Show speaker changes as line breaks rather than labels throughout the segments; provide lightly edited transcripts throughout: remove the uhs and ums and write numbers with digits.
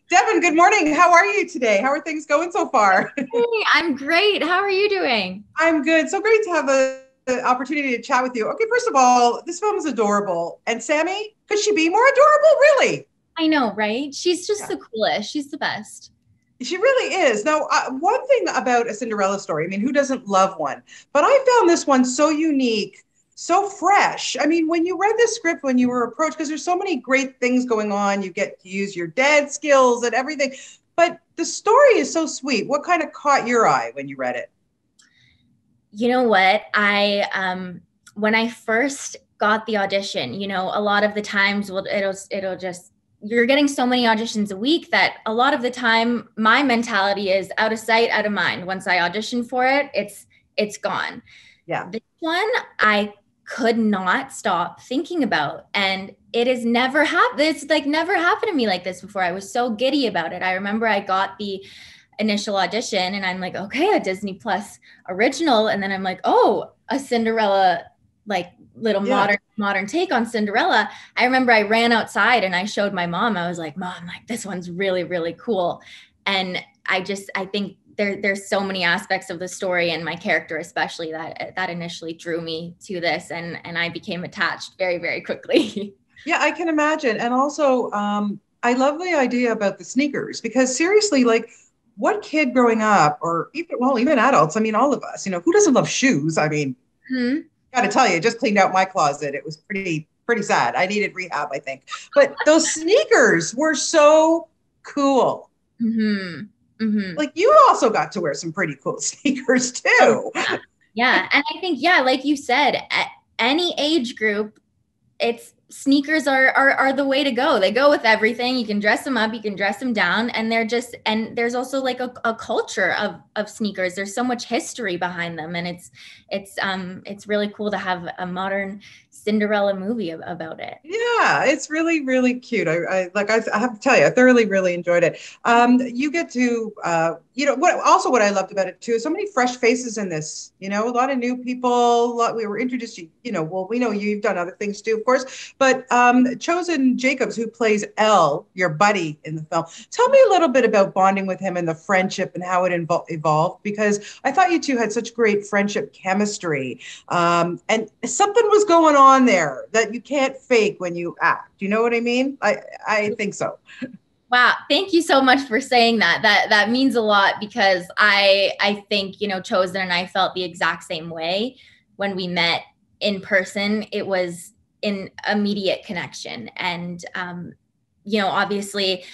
Devin, good morning. How are you today? How are things going so far?
Hey, I'm great. How are you doing?
I'm good. So great to have the opportunity to chat with you. Okay, first of all, this film is adorable. And Sammy, could she be more adorable? Really?
I know, right? She's just
Yeah,
the coolest. She's the best.
she really is. Now, one thing about a Cinderella story, I mean, who doesn't love one? But I found this one so unique, so fresh. I mean, when you read the script, when you were approached, because there's so many great things going on, you get to use your dad skills and everything. But the story is so sweet. What kind of caught your eye when you read it?
You know what? I when I first got the audition, a lot of the times it'll just you're getting so many auditions a week that a lot of the time my mentality is out of sight, out of mind. Once I audition for it, it's gone.
Yeah.
This one I could not stop thinking about. And it has never happened. It's like never happened to me like this before. I was so giddy about it. I remember I got the initial audition and I'm like, okay, a Disney Plus original. And then I'm like, oh, a Cinderella, like little
Yeah.
modern take on Cinderella. I remember I ran outside and I showed my mom. I was like, Mom, like this one's really, really cool. And I think there's so many aspects of the story and my character especially that initially drew me to this, and I became attached very, very quickly.
Yeah, I can imagine. And also, I love the idea about the sneakers because seriously, like what kid growing up or even, well, even adults, I mean, all of us, who doesn't love shoes? I mean,
Hmm.
got to tell you, just cleaned out my closet. It was pretty sad. I needed rehab, I think. But those sneakers were so cool.
Hmm. Hmm.
Like you also got to wear some pretty cool sneakers
Oh,
too.
yeah. Yeah. And I think, yeah, like you said, at any age group, it's sneakers are the way to go. They go with everything. You can dress them up, you can dress them down, and there's also like a culture of sneakers. There's so much history behind them, and it's really cool to have a modern Cinderella movie about it.
Yeah, it's really, really cute. I have to tell you, I thoroughly really enjoyed it. You get to, what I loved about it too is so many fresh faces in this, a lot of new people, we were introduced to, well, we know you've done other things too, of course, but Chosen Jacobs, who plays Elle, your buddy in the film, tell me a little bit about bonding with him and the friendship and how it evolved, because I thought you two had such great friendship chemistry. And something was going on there that you can't fake when you act. You know what I mean? I think so.
Wow, thank you so much for saying that. That means a lot because I think, Chosen and I felt the exact same way when we met in person. It was an immediate connection. And obviously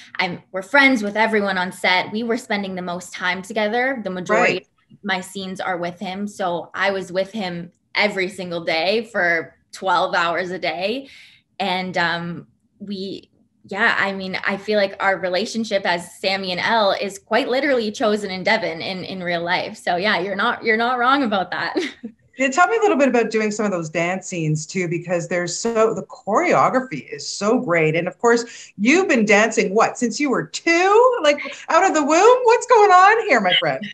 we're friends with everyone on set. We were spending the most time together. The majority
Right.
of my scenes are with him. So I was with him every single day for 12 hours a day. And we yeah, I mean, I feel like our relationship as Sammy and Elle is quite literally Chosen and Devin in real life. So yeah, you're not wrong about that.
Yeah, tell me a little bit about doing some of those dance scenes too, because the choreography is so great. And of course, you've been dancing what since you were two, like out of the womb? What's going on here, my friend?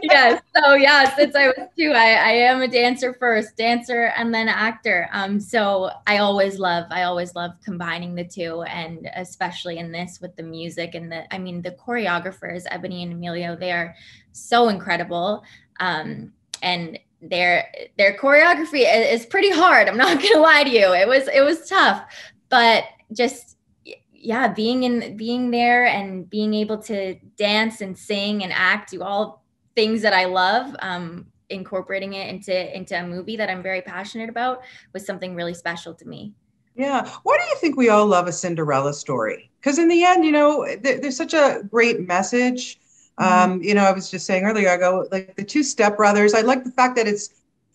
Yes. So yeah, since I was two, I am a dancer first, dancer and then actor. So I always love combining the two, and especially in this with the music and the choreographers, Ebony and Emilio, they are so incredible. And their choreography is pretty hard. I'm not gonna lie to you. It was tough, but just yeah, being there and being able to dance and sing and act, do all things that I love, incorporating it into a movie that I'm very passionate about was something really special to me.
Yeah. Why do you think we all love a Cinderella story? Because in the end, there's such a great message.
Mhm.
I was just saying earlier, I go like the two stepbrothers. I like the fact that it's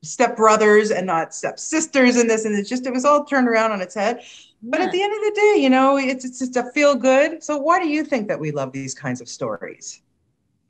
stepbrothers and not stepsisters in this, and it was all turned around on its head. But at
Yeah.
the end of the day, it's just a feel good. So why do you think that we love these kinds of stories?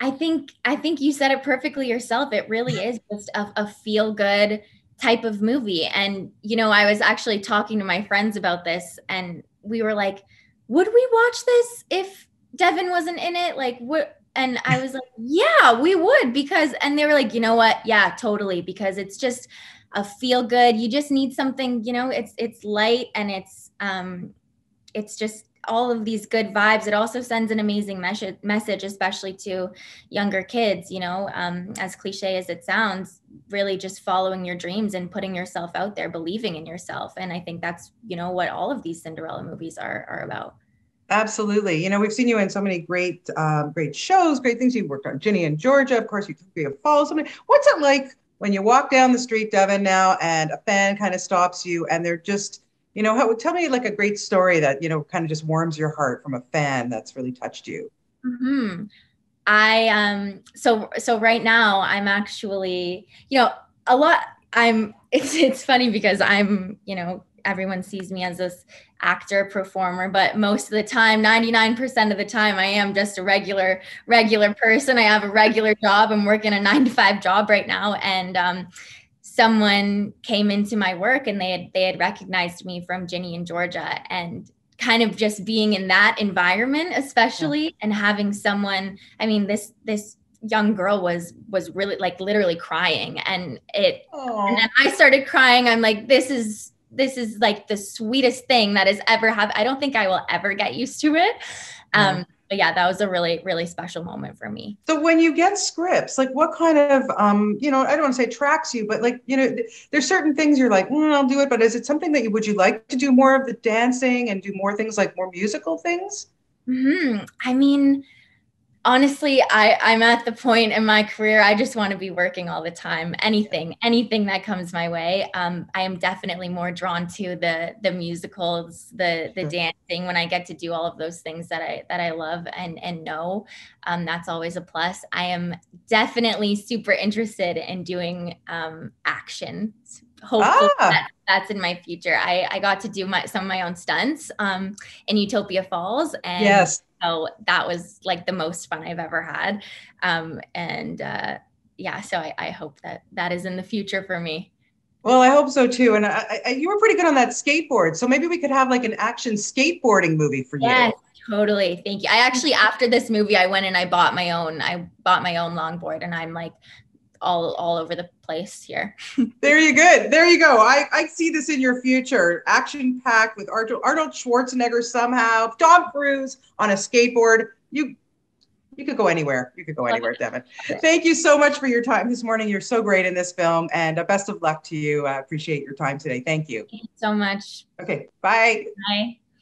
I think you said it perfectly yourself. It really is just a feel good type of movie. And I was actually talking to my friends about this, and we were like, would we watch this if Devin wasn't in it? Like what? And I was like, yeah, we would, because and they were like, you know what? Yeah, totally, because it's just a feel good. You just need something, it's light, and it's just all of these good vibes. It also sends an amazing message, especially to younger kids, you know, as cliche as it sounds, really just following your dreams and putting yourself out there, believing in yourself. And I think that's, you know, what all of these Cinderella movies are about.
Absolutely. You know, we've seen you in so many great shows, great things. You worked on Ginny and Georgia. Of course, you took Tokyo Falls. What's it like when you walk down the street, Devin, now, and a fan kind of stops you and they're just, you know, tell me like a great story that, you know, kind of just warms your heart from a fan that's really touched you.
Mm-hmm. So right now I'm actually, you know, a lot, it's funny because I'm, you know, everyone sees me as this actor performer, but most of the time, 99% of the time, I am just a regular person. I have a regular job. I'm working a 9-to-5 job right now. And someone came into my work and they had recognized me from Ginny and Georgia, and kind of just being in that environment, especially, yeah. And having someone, I mean, this young girl was really like literally crying, and then I started crying. I'm like, this is like the sweetest thing that has ever happened. I don't think I will ever get used to it. But yeah, that was a really, really special moment for me.
So when you get scripts, like what kind of, you know, I don't want to say tracks you, but like, you know, there's certain things you're like, I'll do it. But is it something that would you like to do more of the dancing and do more things like more musical things?
Mm-hmm. I mean, honestly, I'm at the point in my career, I just want to be working all the time. Anything that comes my way. I am definitely more drawn to the musicals, the dancing, when I get to do all of those things that I love and know. That's always a plus. I am definitely super interested in doing action. Hopefully that's in my future. I got to do some of my own stunts in Utopia Falls, and
yes.
So that was like the most fun I've ever had. Yeah, so I hope that is in the future for me.
Well, I hope so too. And you were pretty good on that skateboard. So maybe we could have like an action skateboarding movie for you.
Yes, totally. Thank you. I actually, after this movie, I went and I bought my own longboard, and I'm like all over the place here.
There you go. I see this in your future. Action packed with Arnold Schwarzenegger somehow, Tom Cruise on a skateboard. You could go anywhere. You could go anywhere, Devin. Thank you so much for your time this morning. You're so great in this film, and best of luck to you. I appreciate your time today. Thank you.
Thank you so much.
Okay, bye.
Bye.